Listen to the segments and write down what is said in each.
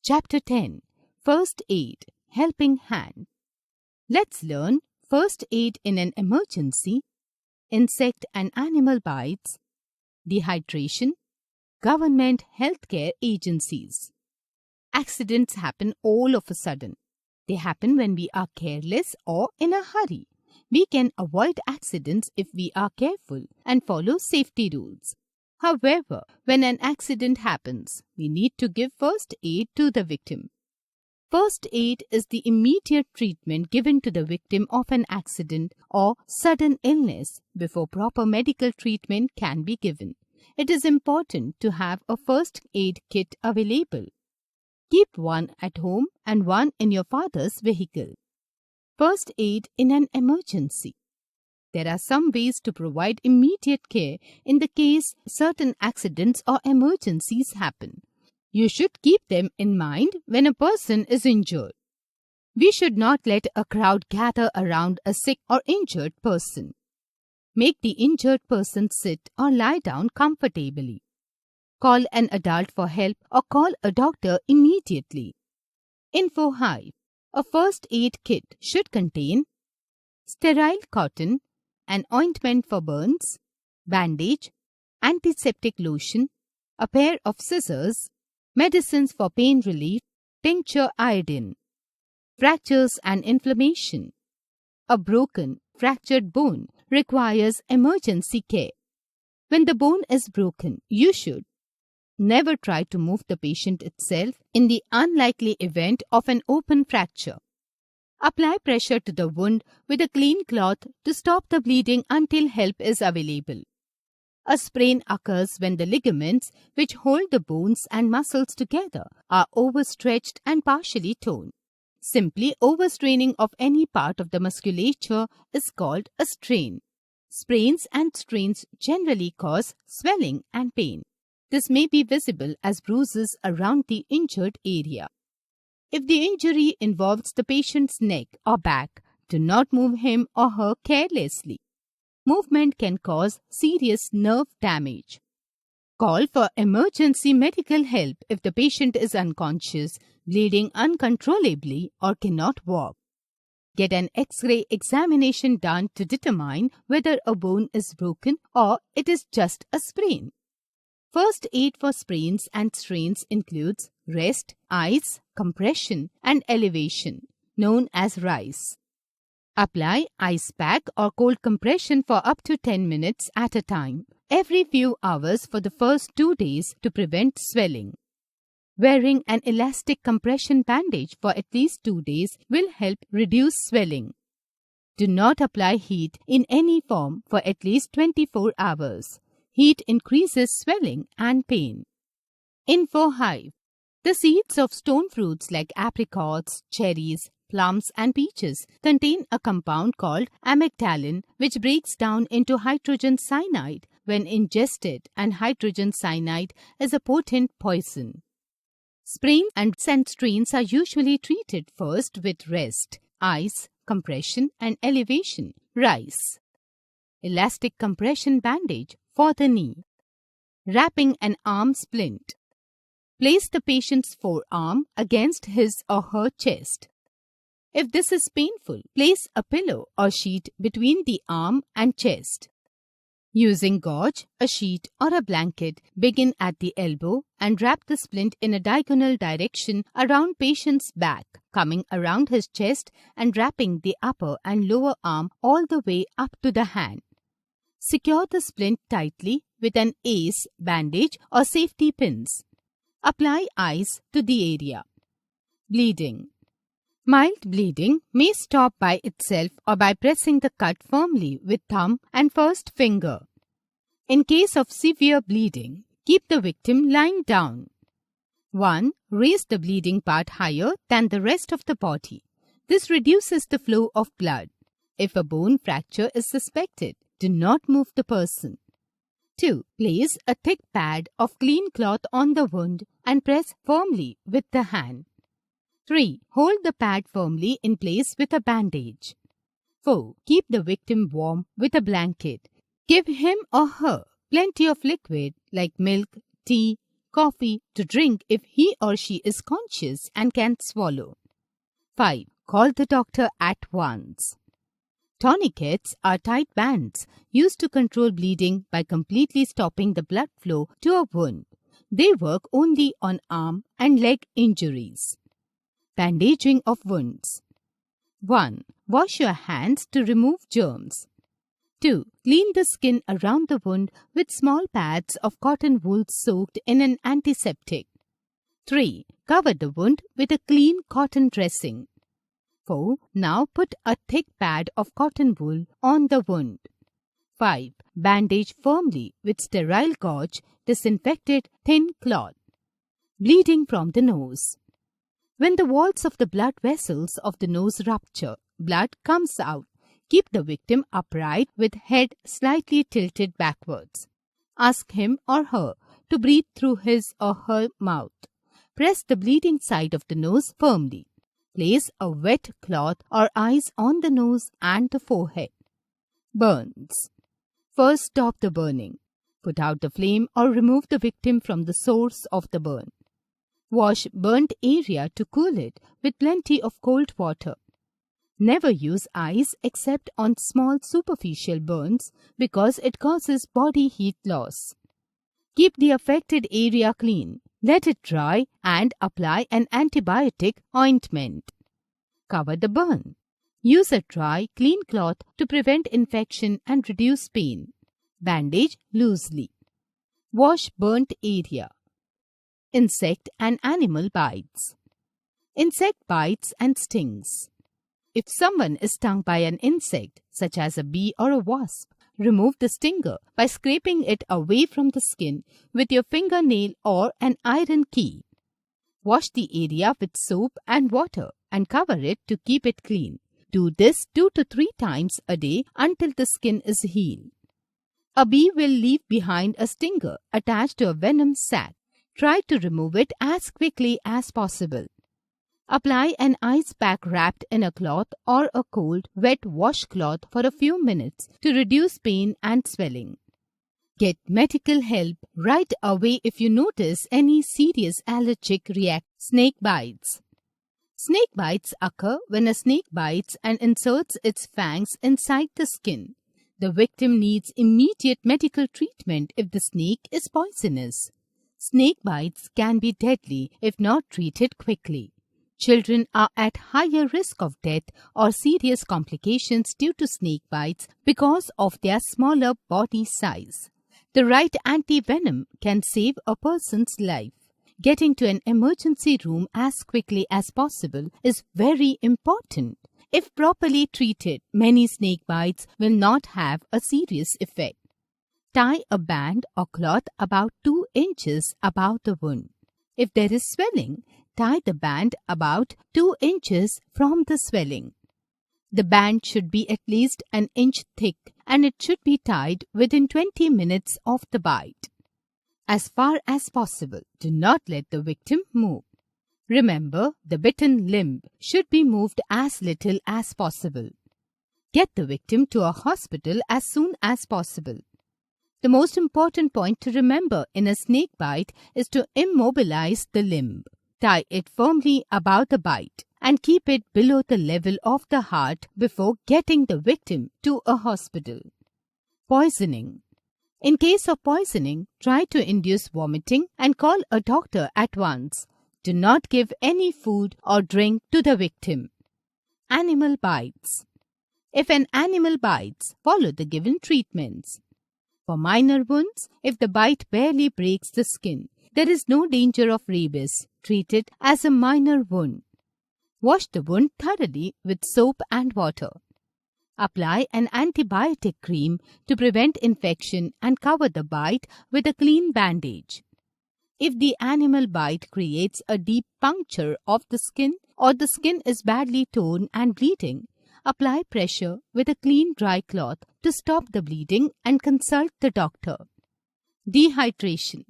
Chapter 10 First Aid Helping Hand. Let's learn first aid in an emergency, insect and animal bites, dehydration, government healthcare agencies. Accidents happen all of a sudden. They happen when we are careless or in a hurry. We can avoid accidents if we are careful and follow safety rules. However, when an accident happens, we need to give first aid to the victim. First aid is the immediate treatment given to the victim of an accident or sudden illness before proper medical treatment can be given. It is important to have a first aid kit available. Keep one at home and one in your father's vehicle. First aid in an emergency. There are some ways to provide immediate care in the case certain accidents or emergencies happen. You should keep them in mind when a person is injured. We should not let a crowd gather around a sick or injured person. Make the injured person sit or lie down comfortably. Call an adult for help or call a doctor immediately. Info Hive. A first aid kit should contain sterile cotton, an ointment for burns, bandage, antiseptic lotion, a pair of scissors, medicines for pain relief, tincture iodine. Fractures and inflammation. A broken, fractured bone requires emergency care. When the bone is broken, you should never try to move the patient itself in the unlikely event of an open fracture. Apply pressure to the wound with a clean cloth to stop the bleeding until help is available. A sprain occurs when the ligaments which hold the bones and muscles together are overstretched and partially torn. Simply overstraining of any part of the musculature is called a strain. Sprains and strains generally cause swelling and pain. This may be visible as bruises around the injured area. If the injury involves the patient's neck or back, do not move him or her carelessly. Movement can cause serious nerve damage. Call for emergency medical help if the patient is unconscious, bleeding uncontrollably, or cannot walk. Get an X-ray examination done to determine whether a bone is broken or it is just a sprain. First aid for sprains and strains includes rest, ice, compression, and elevation, known as RICE. Apply ice pack or cold compression for up to 10 minutes at a time, every few hours for the first 2 days to prevent swelling. Wearing an elastic compression bandage for at least 2 days will help reduce swelling. Do not apply heat in any form for at least 24 hours. Heat increases swelling and pain. Info Hive. The seeds of stone fruits like apricots, cherries, plums and peaches contain a compound called amygdalin which breaks down into hydrogen cyanide when ingested, and hydrogen cyanide is a potent poison. Sprains and strains are usually treated first with rest, ice, compression and elevation, RICE. Elastic compression bandage for the knee. Wrapping an arm splint. Place the patient's forearm against his or her chest. If this is painful, place a pillow or sheet between the arm and chest. Using gauze, a sheet or a blanket, begin at the elbow and wrap the splint in a diagonal direction around patient's back, coming around his chest and wrapping the upper and lower arm all the way up to the hand. Secure the splint tightly with an ACE bandage or safety pins. Apply ice to the area. Bleeding. Mild bleeding may stop by itself or by pressing the cut firmly with thumb and first finger. In case of severe bleeding, keep the victim lying down. 1. Raise the bleeding part higher than the rest of the body. This reduces the flow of blood. If a bone fracture is suspected, do not move the person. 2. Place a thick pad of clean cloth on the wound and press firmly with the hand. 3. Hold the pad firmly in place with a bandage. 4. Keep the victim warm with a blanket. Give him or her plenty of liquid like milk, tea, Coffee to drink if he or she is conscious and can swallow. 5. Call the doctor at once. Tourniquets are tight bands used to control bleeding by completely stopping the blood flow to a wound. They work only on arm and leg injuries. Bandaging of wounds. 1. Wash your hands to remove germs. 2. Clean the skin around the wound with small pads of cotton wool soaked in an antiseptic. 3. Cover the wound with a clean cotton dressing. 4. Now put a thick pad of cotton wool on the wound. 5. Bandage firmly with sterile gauze, disinfected thin cloth. Bleeding from the nose. When the walls of the blood vessels of the nose rupture, blood comes out. Keep the victim upright with head slightly tilted backwards. Ask him or her to breathe through his or her mouth. Press the bleeding side of the nose firmly. Place a wet cloth or ice on the nose and the forehead. Burns. First, stop the burning. Put out the flame or remove the victim from the source of the burn. Wash burnt area to cool it with plenty of cold water. Never use ice except on small superficial burns because it causes body heat loss. Keep the affected area clean. Let it dry and apply an antibiotic ointment. Cover the burn. Use a dry, clean cloth to prevent infection and reduce pain. Bandage loosely. Wash burnt area. Insect and animal bites. Insect bites and stings. If someone is stung by an insect, such as a bee or a wasp, remove the stinger by scraping it away from the skin with your fingernail or an iron key. Wash the area with soap and water and cover it to keep it clean. Do this 2 to 3 times a day until the skin is healed. A bee will leave behind a stinger attached to a venom sac. Try to remove it as quickly as possible. Apply an ice pack wrapped in a cloth or a cold, wet washcloth for a few minutes to reduce pain and swelling. Get medical help right away if you notice any serious allergic reaction. Snake bites. Snake bites occur when a snake bites and inserts its fangs inside the skin. The victim needs immediate medical treatment if the snake is poisonous. Snake bites can be deadly if not treated quickly. Children are at higher risk of death or serious complications due to snake bites because of their smaller body size. The right anti-venom can save a person's life. Getting to an emergency room as quickly as possible is very important. If properly treated, many snake bites will not have a serious effect. Tie a band or cloth about 2 inches above the wound. If there is swelling, tie the band about 2 inches from the swelling. The band should be at least an inch thick and it should be tied within 20 minutes of the bite. As far as possible, do not let the victim move. Remember, the bitten limb should be moved as little as possible. Get the victim to a hospital as soon as possible. The most important point to remember in a snake bite is to immobilize the limb. Tie it firmly about the bite and keep it below the level of the heart before getting the victim to a hospital. Poisoning. In case of poisoning, try to induce vomiting and call a doctor at once. Do not give any food or drink to the victim. Animal bites. If an animal bites, follow the given treatments. For minor wounds, if the bite barely breaks the skin, there is no danger of rabies. Treat it as a minor wound. Wash the wound thoroughly with soap and water. Apply an antibiotic cream to prevent infection and cover the bite with a clean bandage. If the animal bite creates a deep puncture of the skin or the skin is badly torn and bleeding, apply pressure with a clean dry cloth to stop the bleeding and consult the doctor. Dehydration.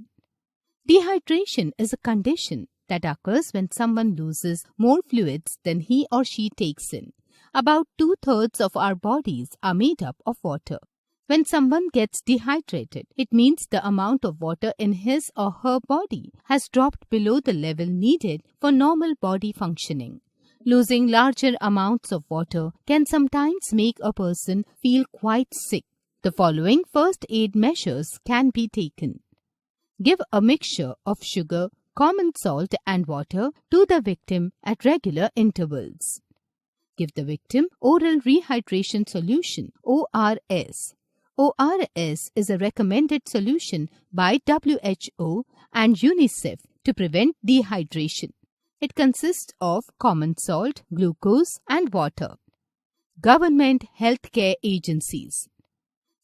Dehydration is a condition that occurs when someone loses more fluids than he or she takes in. About 2/3 of our bodies are made up of water. When someone gets dehydrated, it means the amount of water in his or her body has dropped below the level needed for normal body functioning. Losing larger amounts of water can sometimes make a person feel quite sick. The following first aid measures can be taken. Give a mixture of sugar, common salt and water to the victim at regular intervals. Give the victim oral rehydration solution (ORS). ORS is a recommended solution by WHO and UNICEF to prevent dehydration. It consists of common salt, glucose and water. Government healthcare agencies.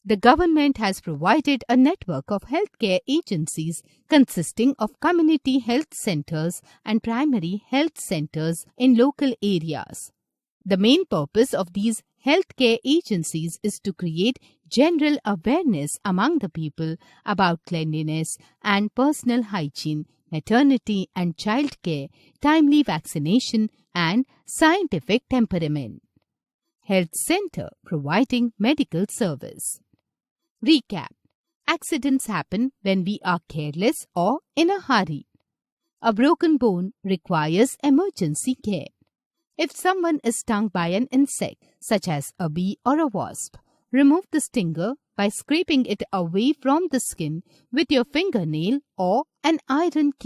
The government has provided a network of healthcare agencies consisting of community health centers and primary health centers in local areas. The main purpose of these healthcare agencies is to create general awareness among the people about cleanliness and personal hygiene, maternity and childcare, timely vaccination and scientific temperament. Health center providing medical service. Recap. Accidents happen when we are careless or in a hurry. A broken bone requires emergency care. If someone is stung by an insect, such as a bee or a wasp, remove the stinger by scraping it away from the skin with your fingernail or an iron key.